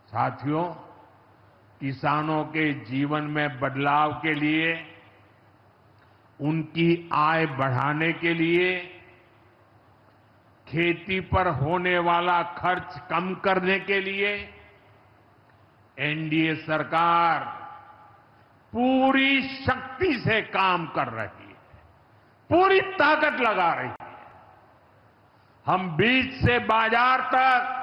साथियों, किसानों के जीवन में बदलाव के लिए, उनकी आय बढ़ाने के लिए, खेती पर होने वाला खर्च कम करने के लिए एनडीए सरकार पूरी शक्ति से काम कर रही है, पूरी ताकत लगा रही है। हम बीज से बाजार तक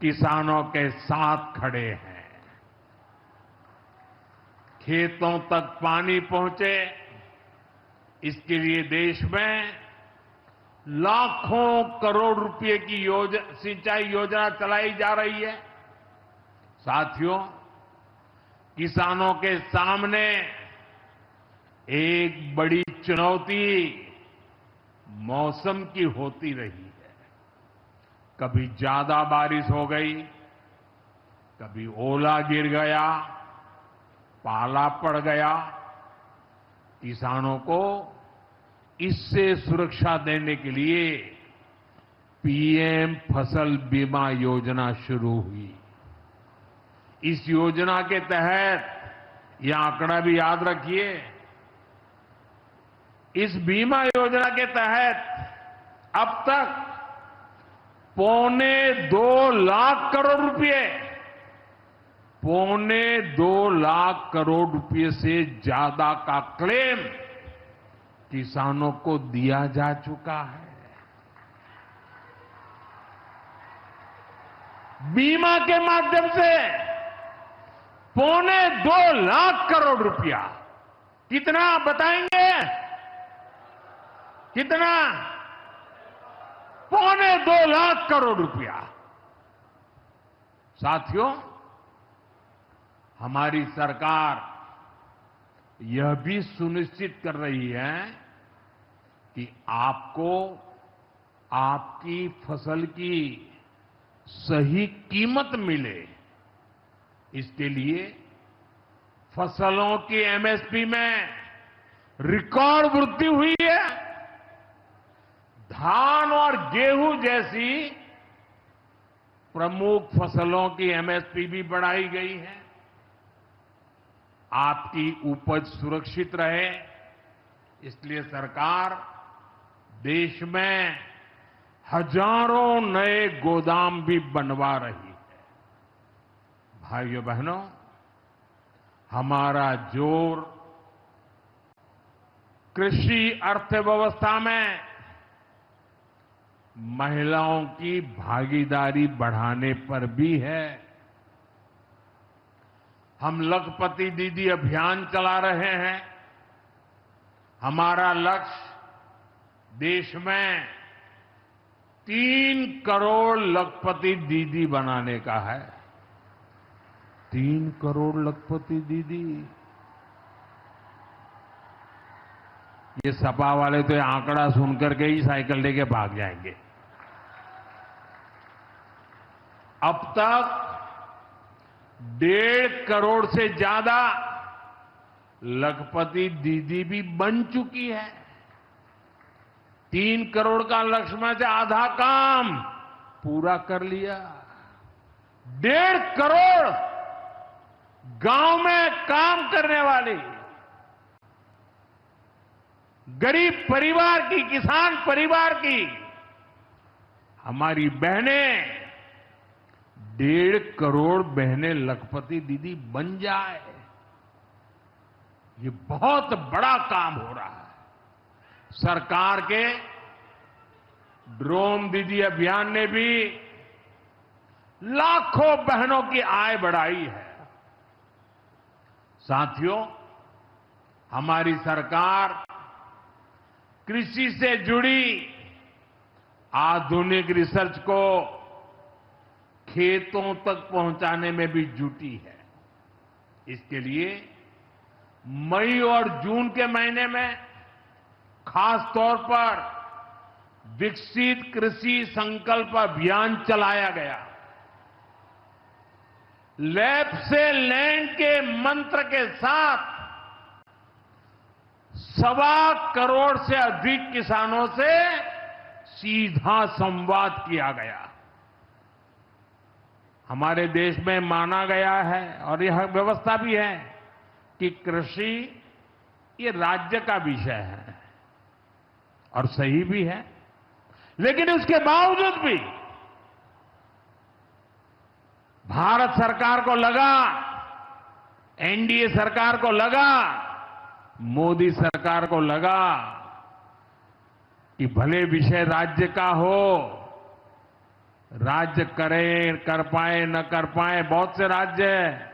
किसानों के साथ खड़े हैं। खेतों तक पानी पहुंचे, इसके लिए देश में लाखों करोड़ रुपए की सिंचाई योजना चलाई जा रही है। साथियों, किसानों के सामने एक बड़ी चुनौती मौसम की होती रही है। कभी ज्यादा बारिश हो गई, कभी ओला गिर गया, पाला पड़ गया। किसानों को इससे सुरक्षा देने के लिए पीएम फसल बीमा योजना शुरू हुई। इस योजना के तहत यह आंकड़ा भी याद रखिए, इस बीमा योजना के तहत अब तक 2.25 लाख करोड़ रुपए, 2.25 लाख करोड़ रुपए से ज्यादा का क्लेम किसानों को दिया जा चुका है। बीमा के माध्यम से 2.25 लाख करोड़ रुपया, कितना बताएंगे? कितना? 2.25 लाख करोड़ रुपया। साथियों, हमारी सरकार यह भी सुनिश्चित कर रही है कि आपको आपकी फसल की सही कीमत मिले। इसके लिए फसलों की एमएसपी में रिकॉर्ड वृद्धि हुई है। धान और गेहूं जैसी प्रमुख फसलों की एमएसपी भी बढ़ाई गई है। आपकी उपज सुरक्षित रहे, इसलिए सरकार देश में हजारों नए गोदाम भी बनवा रही है। भाइयों बहनों, हमारा जोर कृषि अर्थव्यवस्था में महिलाओं की भागीदारी बढ़ाने पर भी है। हम लखपति दीदी अभियान चला रहे हैं। हमारा लक्ष्य देश में 3 करोड़ लखपति दीदी बनाने का है। 3 करोड़ लखपति दीदी। ये सपा वाले तो ये आंकड़ा सुनकर के ही साइकिल लेके भाग जाएंगे। अब तक 1.5 करोड़ से ज्यादा लखपति दीदी भी बन चुकी है। 3 करोड़ का लक्ष्य में से आधा काम पूरा कर लिया। 1.5 करोड़ गांव में काम करने वाली गरीब परिवार की, किसान परिवार की हमारी बहनें, 1.5 करोड़ बहनें लखपति दीदी बन जाए, ये बहुत बड़ा काम हो रहा है। सरकार के ड्रोन दीदी अभियान ने भी लाखों बहनों की आय बढ़ाई है। साथियों, हमारी सरकार कृषि से जुड़ी आधुनिक रिसर्च को खेतों तक पहुंचाने में भी जुटी है। इसके लिए मई और जून के महीने में खास तौर पर विकसित कृषि संकल्प अभियान चलाया गया। लैब से लैंड के मंत्र के साथ 1.25 करोड़ से अधिक किसानों से सीधा संवाद किया गया। हमारे देश में माना गया है और यह व्यवस्था भी है कि कृषि ये राज्य का विषय है और सही भी है। लेकिन उसके बावजूद भी भारत सरकार को लगा, एनडीए सरकार को लगा, मोदी सरकार को लगा कि भले विषय राज्य का हो, राज्य करे, कर पाए न कर पाए, बहुत से राज्य हैं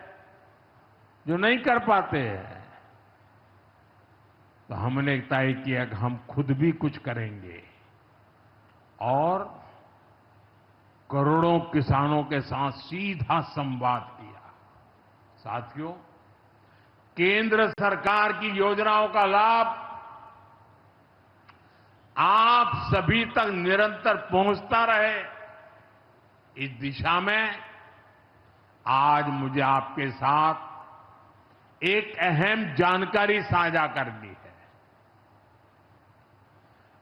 जो नहीं कर पाते हैं। तो हमने तय किया कि हम खुद भी कुछ करेंगे और करोड़ों किसानों के साथ सीधा संवाद किया। साथियों, केंद्र सरकार की योजनाओं का लाभ आप सभी तक निरंतर पहुंचता रहे, इस दिशा में आज मुझे आपके साथ एक अहम जानकारी साझा करनी है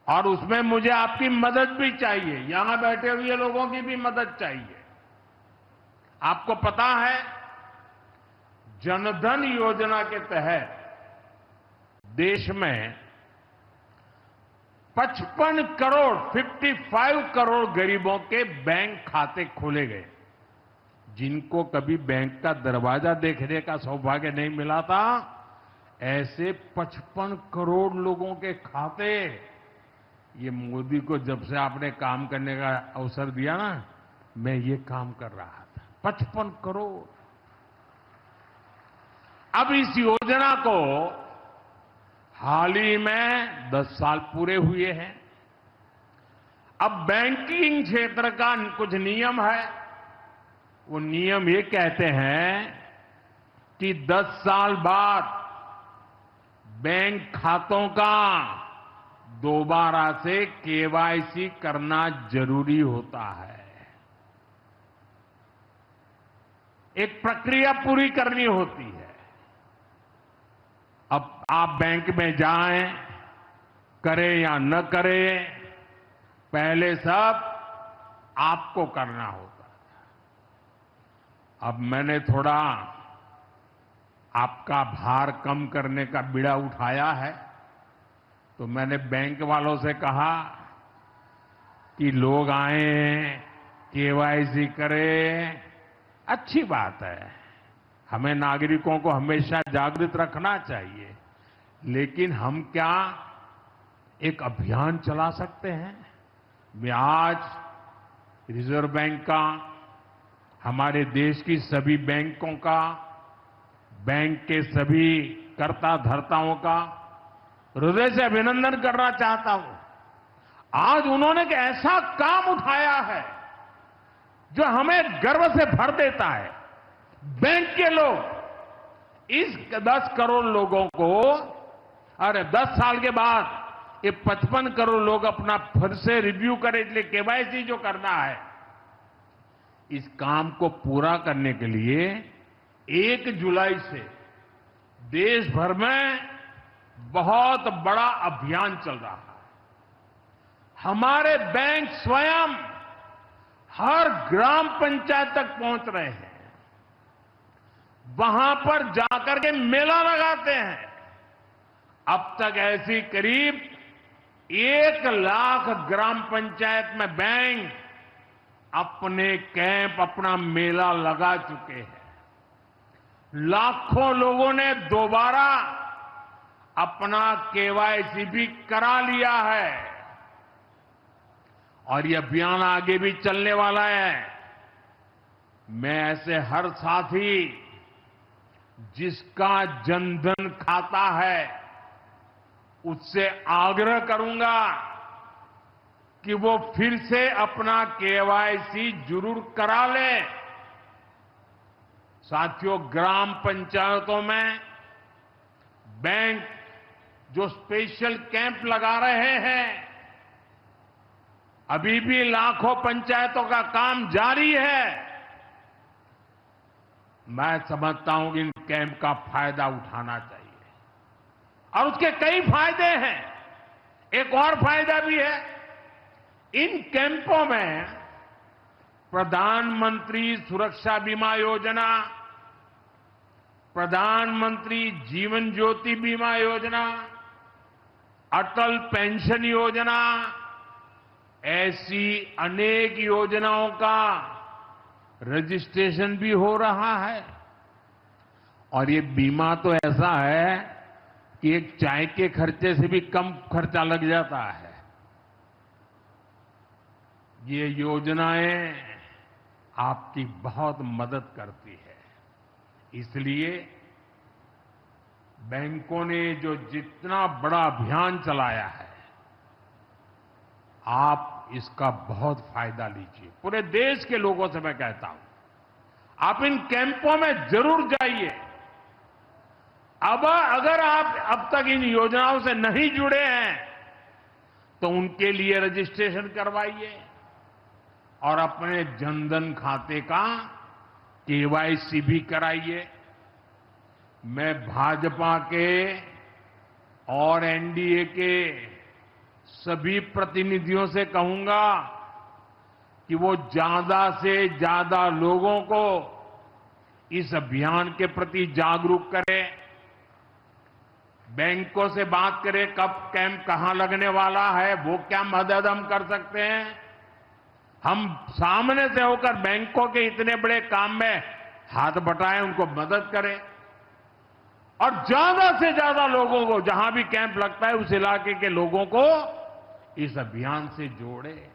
और उसमें मुझे आपकी मदद भी चाहिए, यहां बैठे हुए लोगों की भी मदद चाहिए। आपको पता है, जनधन योजना के तहत देश में 55 करोड़ गरीबों के बैंक खाते खोले गए। जिनको कभी बैंक का दरवाजा देखने का सौभाग्य नहीं मिला था, ऐसे 55 करोड़ लोगों के खाते, ये मोदी को जब से आपने काम करने का अवसर दिया ना, मैं ये काम कर रहा था। 55 करोड़। अब इस योजना को हाल ही में 10 साल पूरे हुए हैं। अब बैंकिंग क्षेत्र का कुछ नियम है। वो नियम ये कहते हैं कि 10 साल बाद बैंक खातों का दोबारा से केवाईसी करना जरूरी होता है। एक प्रक्रिया पूरी करनी होती है। अब आप बैंक में जाएं, करें या न करें, पहले सब आपको करना होता है। अब मैंने थोड़ा आपका भार कम करने का बीड़ा उठाया है, तो मैंने बैंक वालों से कहा कि लोग आएं, केवाईसी करें, अच्छी बात है, हमें नागरिकों को हमेशा जागृत रखना चाहिए। लेकिन हम क्या एक अभियान चला सकते हैं? मैं आज रिजर्व बैंक का, हमारे देश की सभी बैंकों का, बैंक के सभी कर्ता धर्ताओं का हृदय से अभिनंदन करना चाहता हूं। आज उन्होंने एक ऐसा काम उठाया है जो हमें गर्व से भर देता है। बैंक के लोग इस 10 करोड़ लोगों को, अरे 10 साल के बाद ये 55 करोड़ लोग अपना फिर से रिव्यू करें, इसलिए केवाईसी जो करना है, इस काम को पूरा करने के लिए 1 जुलाई से देश भर में बहुत बड़ा अभियान चल रहा है। हमारे बैंक स्वयं हर ग्राम पंचायत तक पहुंच रहे हैं, वहां पर जाकर के मेला लगाते हैं। अब तक ऐसी करीब 1 लाख ग्राम पंचायत में बैंक अपने कैंप, अपना मेला लगा चुके हैं। लाखों लोगों ने दोबारा अपना केवाईसी भी करा लिया है और ये अभियान आगे भी चलने वाला है। मैं ऐसे हर साथी जिसका जनधन खाता है उससे आग्रह करूंगा कि वो फिर से अपना केवाईसी जरूर करा ले। साथियों, ग्राम पंचायतों में बैंक जो स्पेशल कैंप लगा रहे हैं, अभी भी लाखों पंचायतों का काम जारी है। मैं समझता हूं कि इन कैंप का फायदा उठाना चाहिए और उसके कई फायदे हैं। एक और फायदा भी है, इन कैंपों में प्रधानमंत्री सुरक्षा बीमा योजना, प्रधानमंत्री जीवन ज्योति बीमा योजना, अटल पेंशन योजना, ऐसी अनेक योजनाओं का रजिस्ट्रेशन भी हो रहा है। और ये बीमा तो ऐसा है कि एक चाय के खर्चे से भी कम खर्चा लग जाता है। ये योजनाएं आपकी बहुत मदद करती है। इसलिए बैंकों ने जो जितना बड़ा अभियान चलाया है, आप इसका बहुत फायदा लीजिए। पूरे देश के लोगों से मैं कहता हूं, आप इन कैंपों में जरूर जाइए। अब अगर आप अब तक इन योजनाओं से नहीं जुड़े हैं तो उनके लिए रजिस्ट्रेशन करवाइए और अपने जनधन खाते का केवाईसी भी कराइए। मैं भाजपा के और एनडीए के सभी प्रतिनिधियों से कहूंगा कि वो ज्यादा से ज्यादा लोगों को इस अभियान के प्रति जागरूक करें। बैंकों से बात करें कब कैंप कहां लगने वाला है, वो क्या मदद हम कर सकते हैं। हम सामने से होकर बैंकों के इतने बड़े काम में हाथ बटाएं, उनको मदद करें और ज्यादा से ज्यादा लोगों को, जहां भी कैंप लगता है उस इलाके के लोगों को इस अभियान से जोड़े।